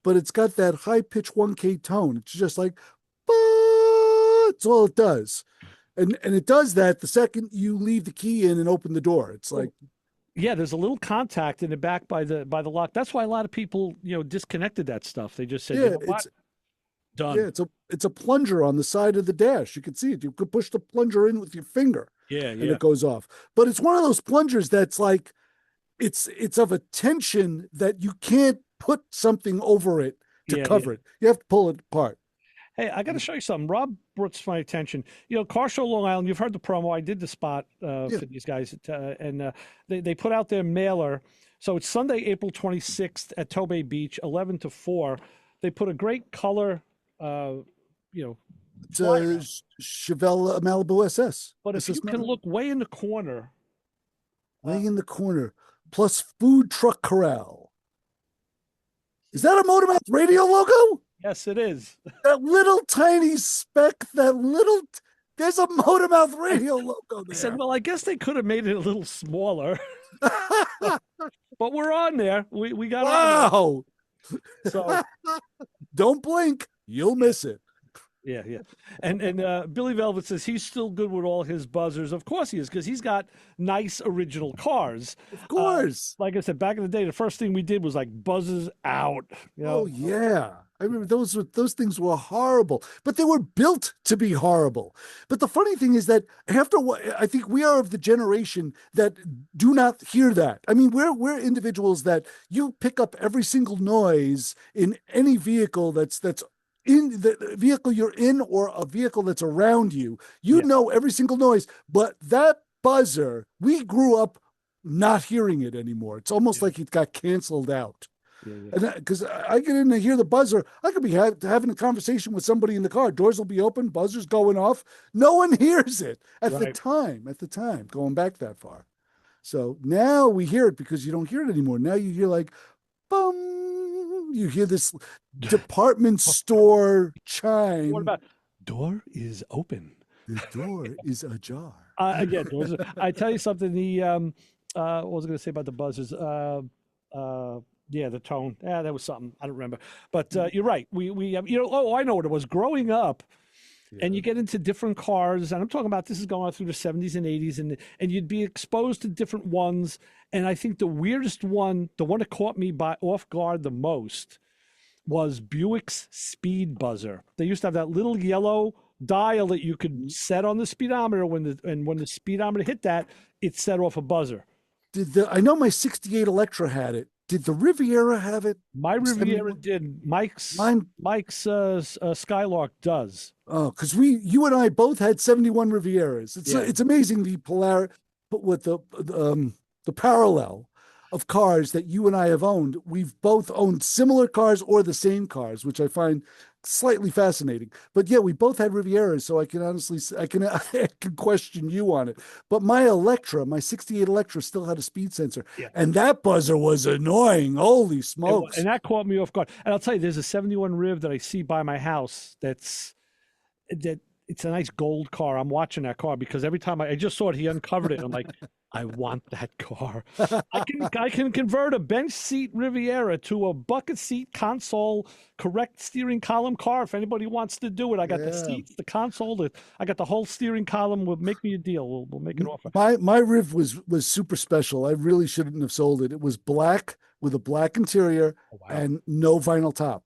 but it's got that high pitch 1K tone. It's just like, that's all it does, and it does that the second you leave the key in and open the door. It's like. Yeah, there's a little contact in the back by the lock. That's why a lot of people, disconnected that stuff. They just said, what? Done. Yeah, it's a plunger on the side of the dash. You can see it. You could push the plunger in with your finger. Yeah, and it goes off. But it's one of those plungers that's like, it's of a tension that you can't put something over it to cover it. You have to pull it apart. Hey, I got to show you something. Rob brought to my attention. Car Show Long Island. You've heard the promo. I did the spot for these guys, and they put out their mailer. So it's Sunday, April 26th at Tobay Beach, 11 to 4. They put a great color. It's a Chevelle Malibu SS. But if you can look way in the corner, plus food truck corral. Is that a Motor Mouth Radio logo? Yes, it is. That little tiny speck, there's a Motor Mouth Radio logo there. I said, well, I guess they could have made it a little smaller. But we're on there. We got on there. So don't blink. You'll miss it. Yeah. And Billy Velvet says he's still good with all his buzzers. Of course he is, because he's got nice original cars. Of course. Like I said, back in the day, the first thing we did was like buzzes out. Oh, yeah. I remember those things were horrible, but they were built to be horrible. But the funny thing is that I think we are of the generation that do not hear that. I mean, we're individuals that you pick up every single noise in any vehicle that's in the vehicle you're in or a vehicle that's around you. You know every single noise, but that buzzer, we grew up not hearing it anymore. It's almost like it got canceled out. Because I get in to hear the buzzer, I could be having a conversation with somebody in the car. Doors will be open, buzzer's going off. No one hears it at the time, going back that far. So now we hear it because you don't hear it anymore. Now you hear like, bum. You hear this department store chime. What about door is open? The door is ajar. Again, I tell you something. What was I going to say about the buzzers? Yeah, the tone. Yeah, that was something. I don't remember. But you're right. We I know what it was. Growing up, and you get into different cars, and I'm talking about this is going on through the 70s and 80s, and you'd be exposed to different ones. And I think the weirdest one, the one that caught me off guard the most, was Buick's speed buzzer. They used to have that little yellow dial that you could set on the speedometer. When the speedometer hit that, it set off a buzzer. I know my 68 Electra had it. Did the Riviera have it? My Riviera did. Mike's Skylark does. Oh, because you and I both had 71 Rivieras. It's amazing the parallel of cars that you and I have owned. We've both owned similar cars or the same cars, which I find slightly fascinating. But yeah, we both had Rivieras, so I can honestly I can question you on it. But my 68 Electra still had a speed sensor, and that buzzer was annoying. Holy smokes! And that caught me off guard. And I'll tell you, there's a 71 Riv that I see by my house. It's a nice gold car. I'm watching that car because every time I just saw it, he uncovered it. I'm like, I want that car. I can convert a bench seat Riviera to a bucket seat console correct steering column car if anybody wants to do it. I got the seats, the console, I got the whole steering column. We'll make me a deal. We'll make an offer. My Riv was super special. I really shouldn't have sold it. It was black with a black interior and no vinyl top.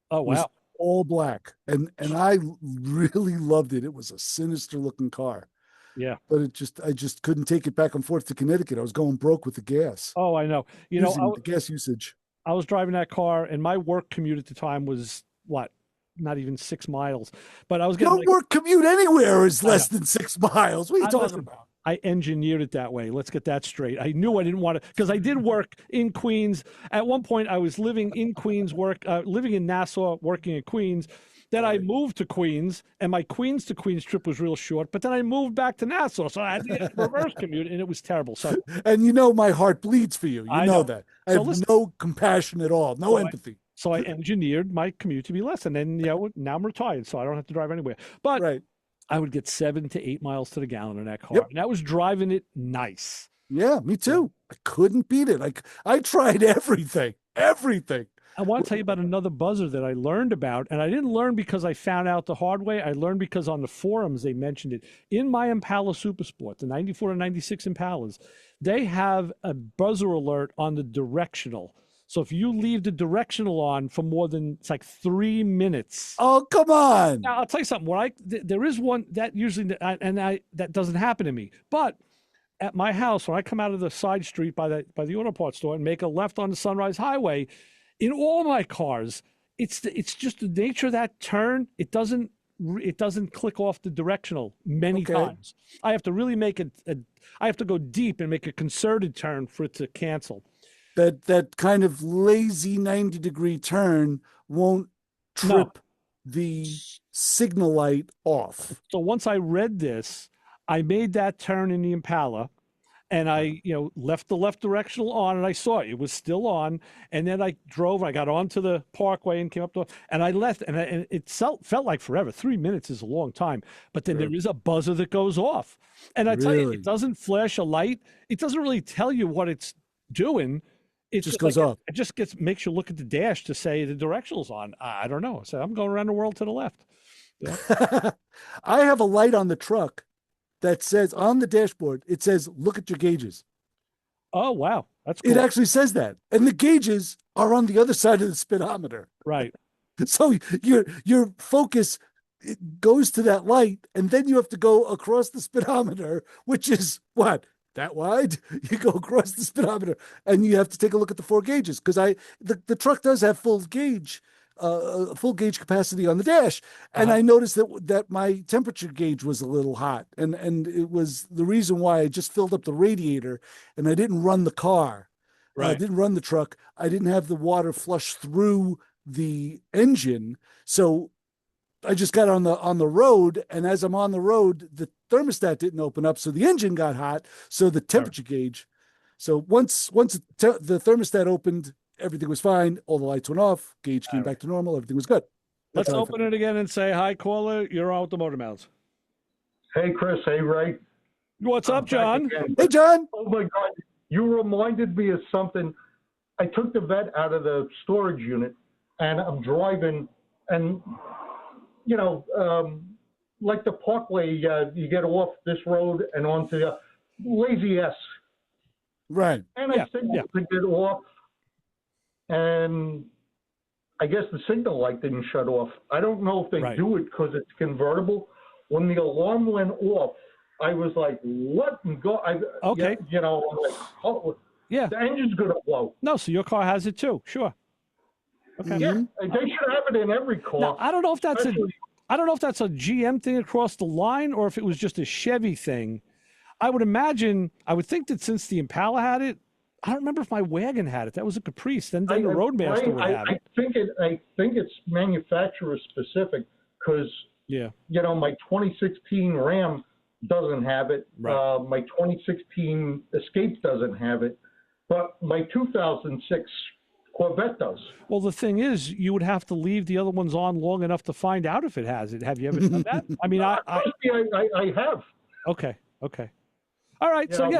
Oh It was wow. all black. And I really loved it. It was a sinister looking car. Yeah. But I just couldn't take it back and forth to Connecticut. I was going broke with the gas. Oh, I know. The gas usage. I was driving that car, and my work commute at the time was what? Not even 6 miles. But I was getting Your work commute anywhere is less than 6 miles. What are you talking about? I engineered it that way. Let's get that straight. I knew I didn't want to, because I did work in Queens. At one point, I was living in Queens, living in Nassau, working at Queens. Then I moved to Queens, and my Queens to Queens trip was real short. But then I moved back to Nassau, so I had to reverse commute, and it was terrible. So, and my heart bleeds for you. You know that. I have no compassion at all, no empathy. So I engineered my commute to be less, and then now I'm retired, so I don't have to drive anywhere. But I would get 7 to 8 miles to the gallon in that car, and that was driving it nice. Yeah, me too. I couldn't beat it. I tried everything. I want to tell you about another buzzer that I learned about, and I didn't learn because I found out the hard way. I learned because on the forums they mentioned it. In my Impala Supersport, the 94 and 96 Impalas, they have a buzzer alert on the directional. So if you leave the directional on for more than, it's like 3 minutes. Oh, come on. Now, I'll tell you something. There is one that usually, that doesn't happen to me. But at my house, when I come out of the side street by the auto parts store and make a left on the Sunrise Highway, in all my cars, it's just the nature of that turn. It doesn't click off the directional many times. I have to really make I have to go deep and make a concerted turn for it to cancel. That kind of lazy 90-degree turn won't trip the signal light off. So once I read this, I made that turn in the Impala, and I left the left directional on, and I saw it was still on. And then I drove. I got onto the Parkway and came up to, and I left, and it felt like forever. 3 minutes is a long time, but then there is a buzzer that goes off, and I tell you, it doesn't flash a light. It doesn't really tell you what it's doing. It just goes off. It just makes you look at the dash to say the directional's on. I don't know. So I'm going around the world to the left. Yeah. I have a light on the truck that says on the dashboard, it says, look at your gauges. Oh, wow. That's cool. It actually says that. And the gauges are on the other side of the speedometer. Right. So your focus goes to that light, and then you have to go across the speedometer, which is what? That wide? You go across the speedometer, and you have to take a look at the 4 gauges, because the truck does have full gauge capacity on the dash, and I noticed that my temperature gauge was a little hot, and it was the reason why I just filled up the radiator, and I didn't run the car. I didn't run the truck. I didn't have the water flush through the engine, so I just got on the road, and as I'm on the road, the thermostat didn't open up, so the engine got hot, so the temperature gauge. So once the thermostat opened, everything was fine. All the lights went off. Gauge came back to normal. Everything was good. Let's open it again and say, hi, caller. You're on with the Motor Mouths. Hey, Chris. Hey, Ray. What's up, John? Hey, John. Oh, my God. You reminded me of something. I took the vet out of the storage unit, and I'm driving, and, like the Parkway, you get off this road and onto the Lazy S. Right. And I signaled to get off, and I guess the signal light didn't shut off. I don't know if they do it because it's convertible. When the alarm went off, I was like, what? And go. Okay. I'm like, oh, yeah. The engine's going to blow. No, so your car has it too. Sure. Okay. Yeah, they should have it in every car. Now, I don't know if that's a GM thing across the line, or if it was just a Chevy thing. I would think that since the Impala had it, I don't remember if my wagon had it. That was a Caprice. Then the Roadmaster would have it. I think it's manufacturer specific, because my 2016 Ram doesn't have it. Right. My 2016 Escape doesn't have it, but my 2006 Corvette does. Well, the thing is, you would have to leave the other ones on long enough to find out if it has it. Have you ever done that? I mean, I have. Okay. All right. So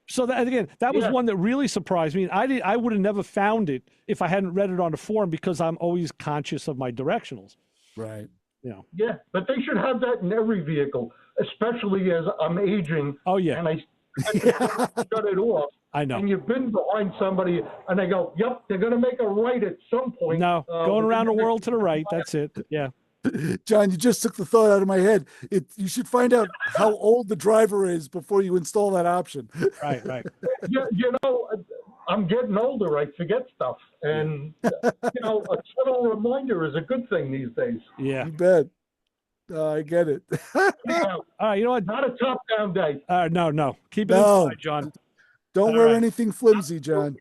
So that again, that was Yeah. one that really surprised me. I would have never found it if I hadn't read it on the forum because I'm always conscious of my directionals. Right. You know. Yeah, but they should have that in every vehicle, especially as I'm aging. Oh yeah. And I shut it off. I know. And you've been behind somebody, and they go, "Yep, they're going to make a right at some point." No, going around the world to the right. That's it. Yeah. John, you just took the thought out of my head. You should find out how old the driver is before you install that option. Right, right. You know, I'm getting older. I forget stuff, and you know, a subtle reminder is a good thing these days. Yeah. You bet. I get it. Yeah. All right, you know what? Not a top-down day. No. Keep it No. inside, John. Don't All wear right. anything flimsy, John.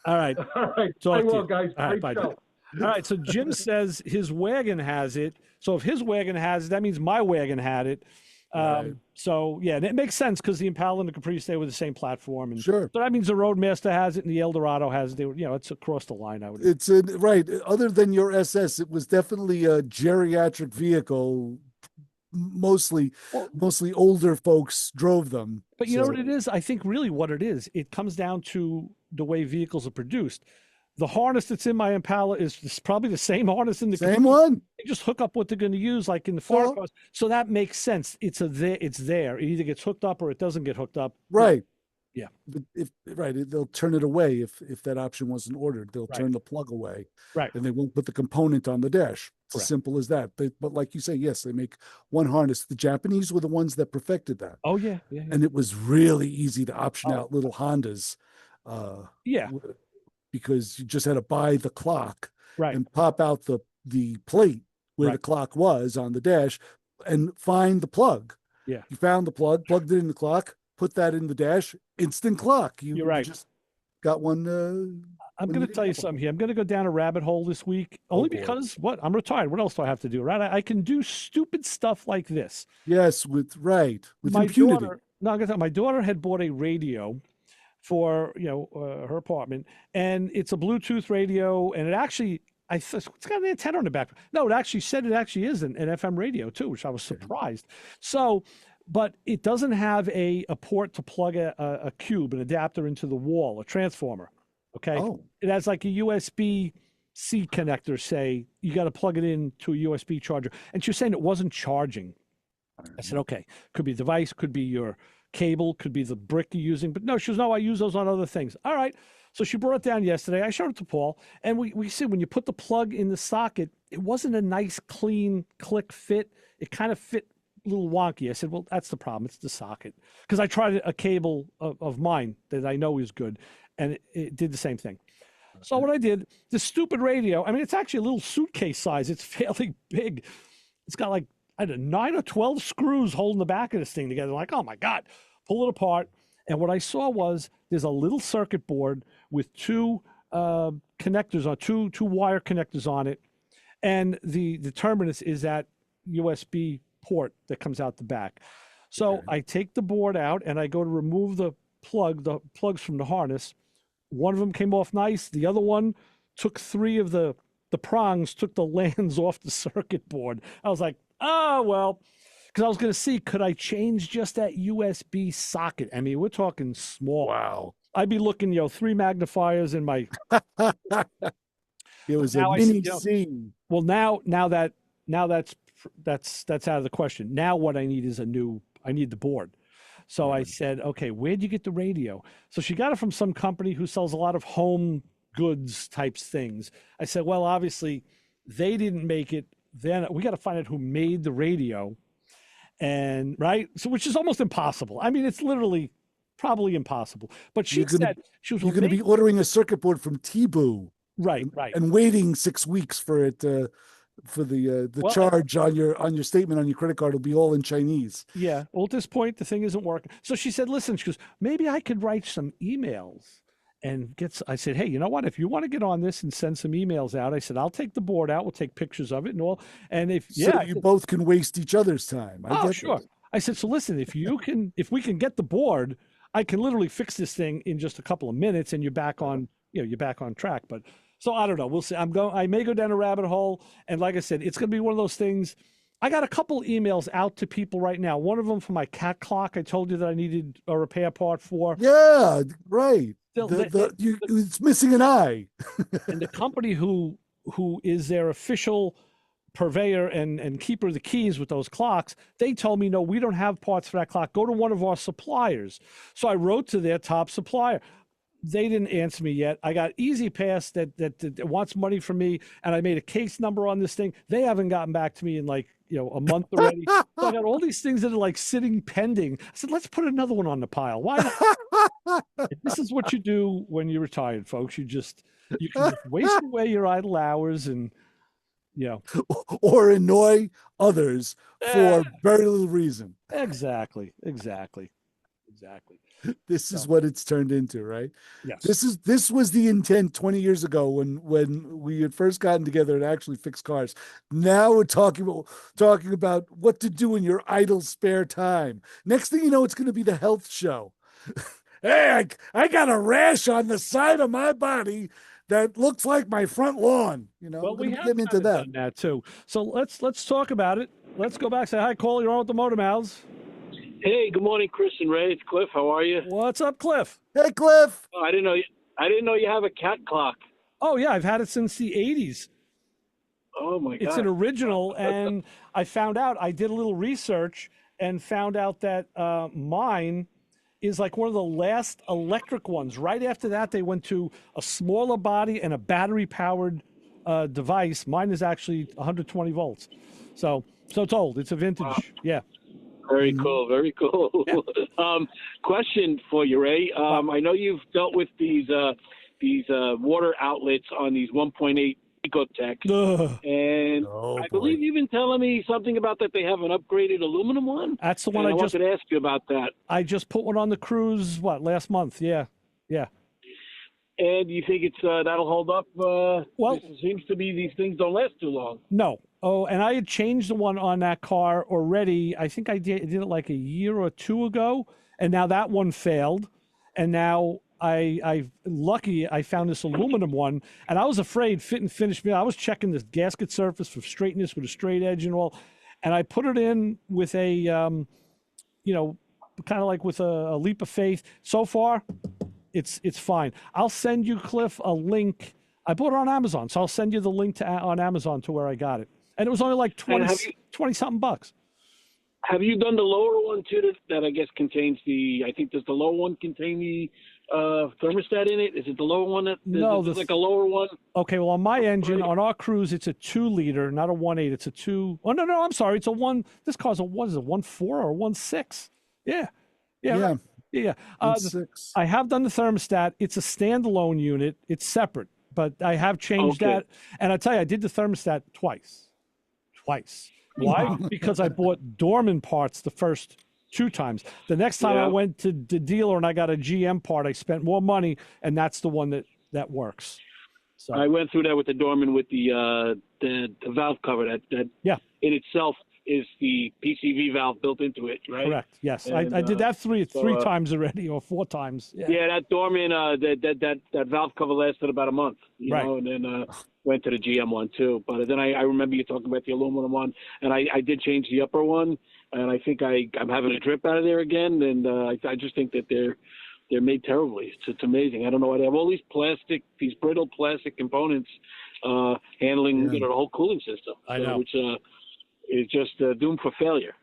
All right. All right. Talk I to will, you. guys. All right, Great bye. show. All right, so Jim says his wagon has it. So if his wagon has it, that means my wagon had it. Right. So yeah, and it makes sense because the Impala and the Caprice, they were the same platform, and Sure. so that means the Roadmaster has it and the Eldorado has it. They, you know, it's across the line. I would. It's right. Other than your SS, it was definitely a geriatric vehicle. Mostly older folks drove them. But you know what it is? I think really what it is, it comes down to the way vehicles are produced. The harness that's in my Impala is probably the same harness in the Same one. They just hook up what they're going to use, like in the far cars. So that makes sense. It's there. It either gets hooked up or it doesn't get hooked up. Right. Yeah. But they'll turn it away if that option wasn't ordered. They'll Right. turn the plug away. Right. And they won't put the component on the dash. It's as Correct. simple as that. But like you say, yes, they make one harness. The Japanese were the ones that perfected that. Oh yeah. And it was really easy to option out little Hondas. Yeah. Because you just had to buy the clock Right. and pop out the plate where the Right. clock was on the dash and find the plug. Yeah. You found the plug, plugged it in the clock, put that in the dash, instant clock. You're right. Just got one. I'm going to tell you something here. I'm going to go down a rabbit hole this week only because I'm retired. What else do I have to do? Right? I can do stupid stuff like this. Yes, with My impunity. daughter, no, I'm gonna tell you, my daughter had bought a radio for her apartment, and it's a Bluetooth radio, and it actually it's got an antenna on the back. No, it actually said it actually is an FM radio too, which I was surprised. So, but it doesn't have a port to plug a cube, an adapter into the wall, a transformer. Okay, it has like a USB-C connector. Say you got to plug it in to a USB charger, and she was saying it wasn't charging. I said, okay, could be a device, could be your cable, could be the brick you're using. But no, she goes, no, I use those on other things. All right. So she brought it down yesterday. I showed it to Paul. And we see when you put the plug in the socket, it wasn't a nice, clean click fit. It kind of fit a little wonky. I said, well, that's the problem. It's the socket. Because I tried a cable of mine that I know is good, and it did the same thing. So what I did, this stupid radio, I mean, it's actually a little suitcase size. It's fairly big. It's got like, I don't know, 9 or 12 screws holding the back of this thing together. Like, oh my God, pull it apart. And what I saw was there's a little circuit board with two connectors on two wire connectors on it. And the terminus is that USB port that comes out the back. So I take the board out and I go to remove the plugs from the harness. One of them came off nice. The other one took 3 of the prongs, took the lands off the circuit board. I was like, oh, well, because I was going to see, could I change just that USB socket? I mean, we're talking small. Wow. I'd be looking, 3 magnifiers in my. It was Now a I mini see, C. Well, now that's out of the question. Now what I need is I need the board. So I said, okay, where'd you get the radio? So she got it from some company who sells a lot of home goods types things. I said, well, obviously they didn't make it. Then we got to find out who made the radio, and right. So which is almost impossible. I mean, it's literally probably impossible. But she said she was you're going to be ordering a circuit board from Teboo, right, and waiting 6 weeks for it for the Well, charge on your statement on your credit card will be all in Chinese. Yeah. Well, at this point, the thing isn't working. So she said, listen, she goes, maybe I could write some emails and I said, hey, you know what? If you want to get on this and send some emails out, I said, I'll take the board out. We'll take pictures of it and all. And if, So you both can waste each other's time. I get sure. that. I said, so listen, if we can get the board, I can literally fix this thing in just a couple of minutes and you're back on track. But so I don't know. We'll see. I may go down a rabbit hole. And like I said, it's going to be one of those things. I got a couple emails out to people right now. One of them for my cat clock. I told you that I needed a repair part for. Yeah, right. It's missing an eye. And the company who is their official purveyor and keeper of the keys with those clocks, they told me, no, we don't have parts for that clock. Go to one of our suppliers. So I wrote to their top supplier. They didn't answer me yet. I got Easy Pass that wants money from me, and I made a case number on this thing. They haven't gotten back to me in like a month already. So I got all these things that are like sitting pending. I said, let's put another one on the pile. Why not? This is what you do when you're retired, folks. You can just waste away your idle hours and or annoy others for very little reason. Exactly. This is what it's turned into, right? Yes. This was the intent 20 years ago when we had first gotten together and actually fixed cars. Now we're talking about what to do in your idle spare time. Next thing you know, it's going to be the health show. Hey, I got a rash on the side of my body that looks like my front lawn. Well, we're we have getting into that. done that too. So let's talk about it. Let's go back. Say hi, Cole. You're on with the Motor Mouths. Hey, good morning, Chris and Ray. It's Cliff. How are you? What's up, Cliff? Hey, Cliff. Oh, I didn't know you have a cat clock. Oh yeah, I've had it since the 80s. Oh my God. It's an original, and I found out. I did a little research and found out that mine is like one of the last electric ones. Right after that, they went to a smaller body and a battery-powered device. Mine is actually 120 volts. So it's old. It's a vintage. Wow. Yeah. Very cool. Very cool. Yeah. Question for you, Ray. I know you've dealt with these water outlets on these 1.8 Ecotec, and I believe you've been telling me something about that they have an upgraded aluminum one. That's the one I wanted to ask you about that. I just put one on the cruise. Last month? Yeah. And you think it's that'll hold up? Well, it seems to be these things don't last too long. No. Oh, and I had changed the one on that car already. I think I did it like a year or two ago, and now that one failed. And now I found this aluminum one, and I was afraid fit and finish me. I was checking this gasket surface for straightness with a straight edge and all, and I put it in with a, kind of like with a leap of faith. So far, it's fine. I'll send you, Cliff, a link. I bought it on Amazon, so I'll send you the link on Amazon to where I got it. And it was only like 20-something bucks. Have you done the lower one too? That I guess contains I think does the lower one contain the thermostat in it? Is it the lower one no, there's like a lower one? Okay, well on my engine, on our cruise, it's a 2-liter, not a 1.8. It's a 2. Oh no, I'm sorry. It's a 1. This car's a 1.4 or 1.6. Yeah. Yeah. Yeah. 1.6. I have done the thermostat. It's a standalone unit. It's separate, but I have changed that. And I tell you, I did the thermostat twice. Why? Because I bought Dorman parts the first 2 times. The next time I went to the dealer and I got a GM part, I spent more money, and that's the one that works. So I went through that with the Dorman with the valve cover that in itself is the PCV valve built into it, right? Correct. Yes, and, I did that three times already, or 4 times. Yeah, that Dorman that valve cover lasted about a month, you know, and then went to the GM one too. But then I remember you talking about the aluminum one, and I did change the upper one, and I think I'm having a drip out of there again, and I just think that they're made terribly. It's amazing. I don't know why they have all these brittle plastic components handling the whole cooling system. I know. Which is just doomed for failure,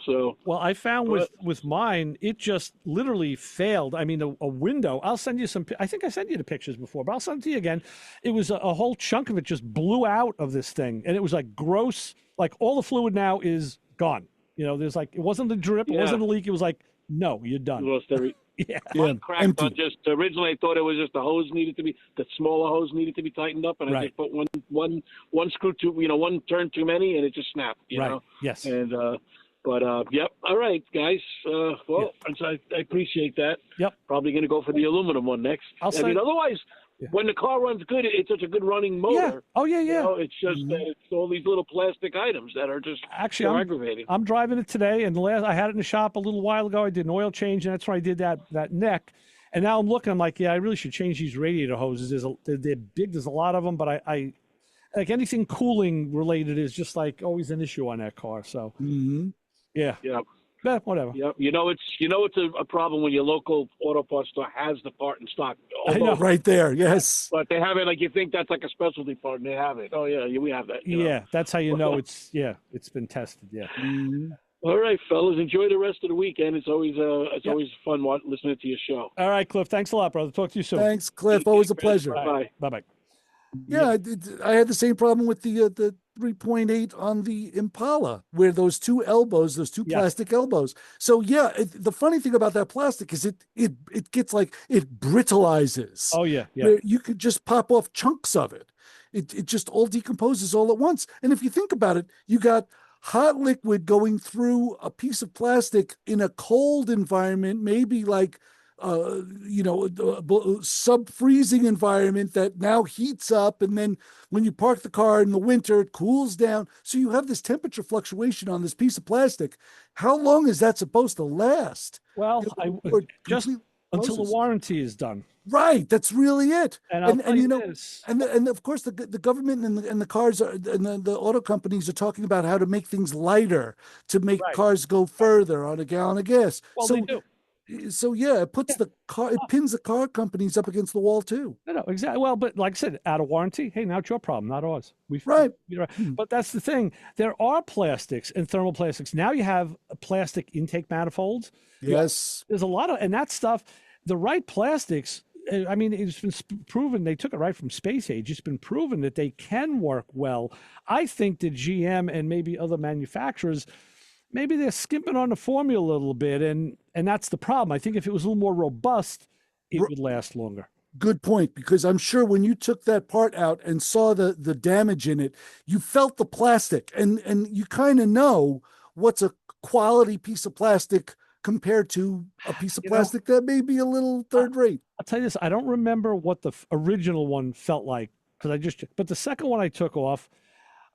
So I found with mine, it just literally failed. I mean, a window. I'll send you some. I think I sent you the pictures before, but I'll send it to you again. It was a whole chunk of it just blew out of this thing, and it was like gross. Like all the fluid now is gone. There's like it wasn't the drip, it wasn't a leak. It was like, no, you're done. You lost every. Yeah. Mine cracked on just originally I thought it was just the smaller hose needed to be tightened up, and I just put one screw one turn too many, and it just snapped. You know. Yes. And yep. All right, guys. I appreciate that. Yep. Probably going to go for the aluminum one next. Otherwise. Yeah. When the car runs good, it's such a good running motor. Yeah. Oh, yeah. It's just that it's all these little plastic items that are just so aggravating. I'm driving it today, and I had it in the shop a little while ago. I did an oil change, and that's when I did that neck. And now I'm looking, I'm like, I really should change these radiator hoses. They're big. There's a lot of them, but like anything cooling related is just like always an issue on that car. So yeah. Yep. Yeah, whatever. Yep. It's a problem when your local auto parts store has the part in stock. I know. Right there. Yes. But they have it like you think that's like a specialty part, and they have it. Oh yeah, we have that. you know. Yeah, that's how you know it's been tested. Yeah. All right, fellas, enjoy the rest of the weekend. It's always always fun listening to your show. All right, Cliff. Thanks a lot, brother. Talk to you soon. Thanks, Cliff. Always a pleasure. Bye. Bye. Yeah, I had the same problem with the 3.8 on the Impala, where those two plastic elbows. So yeah, the funny thing about that plastic is it gets like it brittleizes. Oh yeah. Where you could just pop off chunks of it. It just all decomposes all at once. And if you think about it, you got hot liquid going through a piece of plastic in a cold environment, maybe like sub-freezing environment that now heats up, and then when you park the car in the winter, it cools down. So you have this temperature fluctuation on this piece of plastic. How long is that supposed to last? Well, just until the warranty is done. Right, that's really it. And of course the government and the cars and the auto companies are talking about how to make things lighter to make cars go further on a gallon of gas. Well, they do. So yeah, it puts it pins the car companies up against the wall too. No, exactly. Well, but like I said, out of warranty, hey, now it's your problem, not ours. Right. But that's the thing. There are plastics and thermoplastics. Now you have plastic intake manifolds. Yes. There's a lot of, and that stuff, the right plastics, I mean, it's been proven, they took it right from space age. It's been proven that they can work well. I think that GM and maybe other manufacturers, maybe they're skimping on the formula a little bit, and that's the problem. I think if it was a little more robust, it would last longer. Good point, because I'm sure when you took that part out and saw the damage in it, you felt the plastic, and you kind of know what's a quality piece of plastic compared to a piece of plastic that may be a little third rate. I'll tell you this, I don't remember what the original one felt like, but the second one I took off,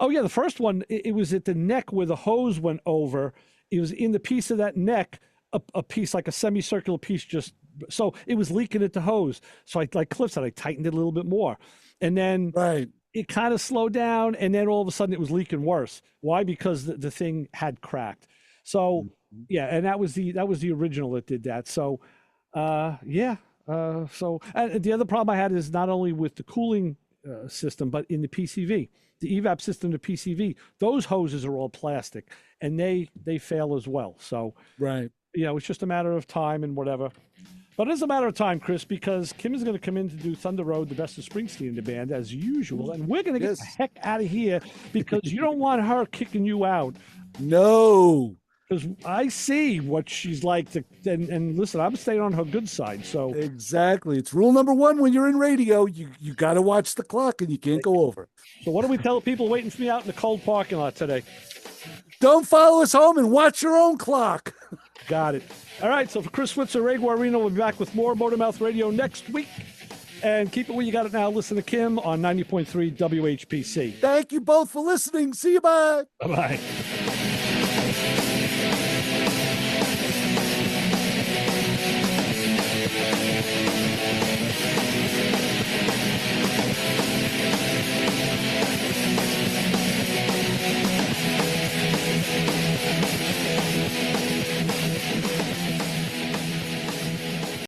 oh yeah, the first one, it was at the neck where the hose went over. It was in the piece of that neck, a piece like a semicircular piece, so it was leaking at the hose. So like Cliff said, I tightened it a little bit more, and then it kind of slowed down, and then all of a sudden it was leaking worse. Why? Because the thing had cracked. So yeah, and that was the original that did that. So so and the other problem I had is not only with the cooling system, but in the PCV. The evap system, the PCV, those hoses are all plastic, and they fail as well. So it's just a matter of time and whatever. But it's a matter of time, Chris, because Kim is going to come in to do Thunder Road, the Best of Springsteen, the band, as usual, and we're going to get the heck out of here because you don't want her kicking you out. No. Because I see what she's like, and listen, I'm staying on her good side. So exactly, it's rule number one when you're in radio. You got to watch the clock, and you can't go over. So what do we tell people waiting for me out in the cold parking lot today? Don't follow us home and watch your own clock. Got it. All right. So for Chris Switzer, Ray Guarino, we'll be back with more Motormouth Radio next week. And keep it where you got it now. Listen to Kim on 90.3 WHPC. Thank you both for listening. See you. Bye. Bye-bye.